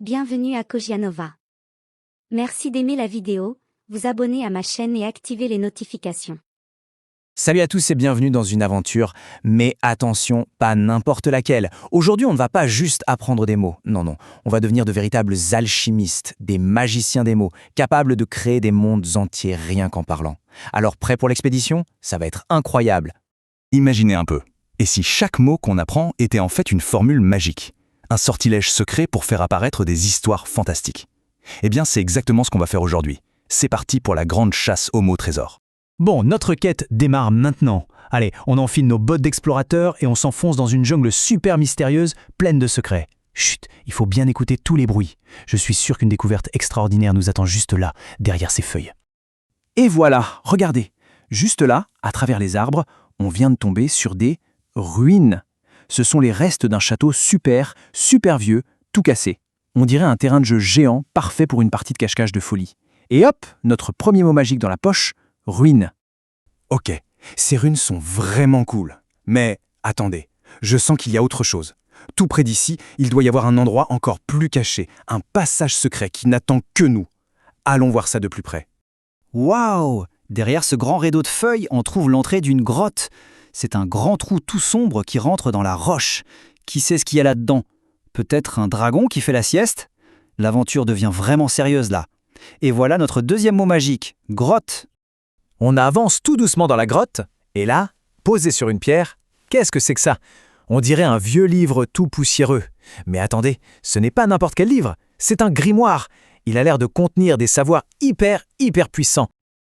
Bienvenue à Kogianova. Merci d'aimer la vidéo, vous abonner à ma chaîne et activer les notifications. Salut à tous et bienvenue dans une aventure, mais attention, pas n'importe laquelle. Aujourd'hui, on ne va pas juste apprendre des mots, non, on va devenir de véritables alchimistes, des magiciens des mots, capables de créer des mondes entiers rien qu'en parlant. Alors prêt pour l'expédition? Ça va être incroyable. Imaginez un peu. Et si chaque mot qu'on apprend était en fait une formule magique? Un sortilège secret pour faire apparaître des histoires fantastiques. Eh bien, c'est exactement ce qu'on va faire aujourd'hui. C'est parti pour la grande chasse aux mots trésors. Bon, notre quête démarre maintenant. Allez, on enfile nos bottes d'explorateur et on s'enfonce dans une jungle super mystérieuse, pleine de secrets. Chut, il faut bien écouter tous les bruits. Je suis sûr qu'une découverte extraordinaire nous attend juste là, derrière ces feuilles. Et voilà, regardez. Juste là, à travers les arbres, on vient de tomber sur des ruines. Ce sont les restes d'un château super vieux, tout cassé. On dirait un terrain de jeu géant, parfait pour une partie de cache-cache de folie. Et hop, notre premier mot magique dans la poche, ruine. Ok, ces runes sont vraiment cool. Mais attendez, je sens qu'il y a autre chose. Tout près d'ici, il doit y avoir un endroit encore plus caché, un passage secret qui n'attend que nous. Allons voir ça de plus près. Waouh! Derrière ce grand rideau de feuilles, on trouve l'entrée d'une grotte. C'est un grand trou tout sombre qui rentre dans la roche. Qui sait ce qu'il y a là-dedans? Peut-être un dragon qui fait la sieste? L'aventure devient vraiment sérieuse là. Et voilà notre deuxième mot magique, grotte. On avance tout doucement dans la grotte, et là, posé sur une pierre, qu'est-ce que c'est que ça? On dirait un vieux livre tout poussiéreux. Mais attendez, ce n'est pas n'importe quel livre, c'est un grimoire. Il a l'air de contenir des savoirs hyper puissants.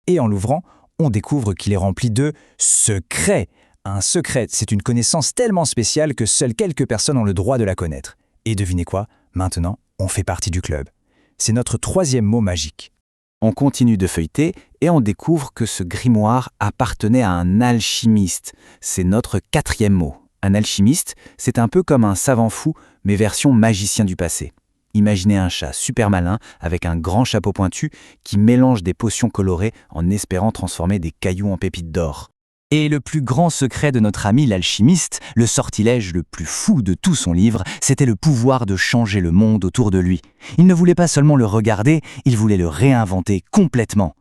Et en l'ouvrant, on découvre qu'il est rempli de secrets. Un secret, c'est une connaissance tellement spéciale que seules quelques personnes ont le droit de la connaître. Et devinez quoi? Maintenant, on fait partie du club. C'est notre troisième mot magique. On continue de feuilleter et on découvre que ce grimoire appartenait à un alchimiste. C'est notre quatrième mot. Un alchimiste, c'est un peu comme un savant fou, mais version magicien du passé. Imaginez un chat super malin avec un grand chapeau pointu qui mélange des potions colorées en espérant transformer des cailloux en pépites d'or. Et le plus grand secret de notre ami l'alchimiste, le sortilège le plus fou de tout son livre, c'était le pouvoir de changer le monde autour de lui. Il ne voulait pas seulement le regarder, il voulait le réinventer complètement.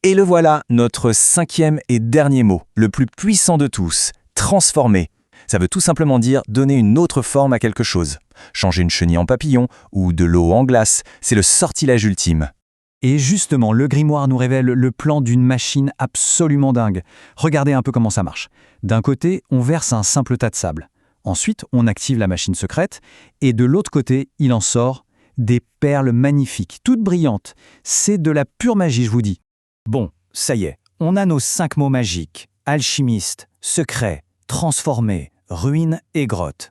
Et le voilà, notre cinquième et dernier mot, le plus puissant de tous, transformer. Ça veut tout simplement dire donner une autre forme à quelque chose. Changer une chenille en papillon ou de l'eau en glace, c'est le sortilège ultime. Et justement, le grimoire nous révèle le plan d'une machine absolument dingue. Regardez un peu comment ça marche. D'un côté, on verse un simple tas de sable. Ensuite, on active la machine secrète. Et de l'autre côté, il en sort des perles magnifiques, toutes brillantes. C'est de la pure magie, je vous dis. Bon, ça y est, on a nos 5 mots magiques. Alchimiste, secret, transformé, ruine et grotte.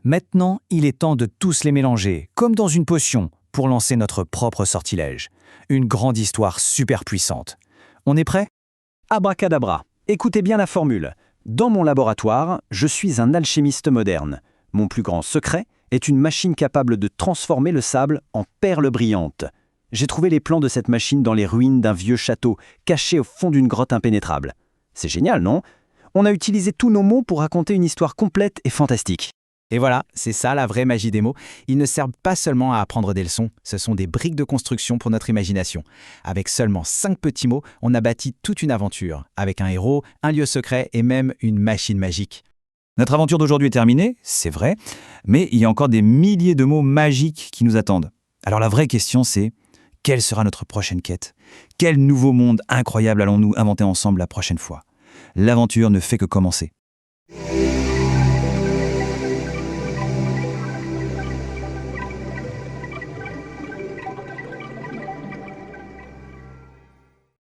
Maintenant, il est temps de tous les mélanger, comme dans une potion, pour lancer notre propre sortilège. Une grande histoire super puissante. On est prêt? Abracadabra. Écoutez bien la formule. Dans mon laboratoire, je suis un alchimiste moderne. Mon plus grand secret est une machine capable de transformer le sable en perles brillantes. J'ai trouvé les plans de cette machine dans les ruines d'un vieux château, caché au fond d'une grotte impénétrable. C'est génial, non? On a utilisé tous nos mots pour raconter une histoire complète et fantastique. Et voilà, c'est ça la vraie magie des mots. Ils ne servent pas seulement à apprendre des leçons, ce sont des briques de construction pour notre imagination. Avec seulement 5 petits mots, on a bâti toute une aventure, avec un héros, un lieu secret et même une machine magique. Notre aventure d'aujourd'hui est terminée, c'est vrai, mais il y a encore des milliers de mots magiques qui nous attendent. Alors la vraie question c'est, quelle sera notre prochaine quête? Quel nouveau monde incroyable allons-nous inventer ensemble la prochaine fois? L'aventure ne fait que commencer.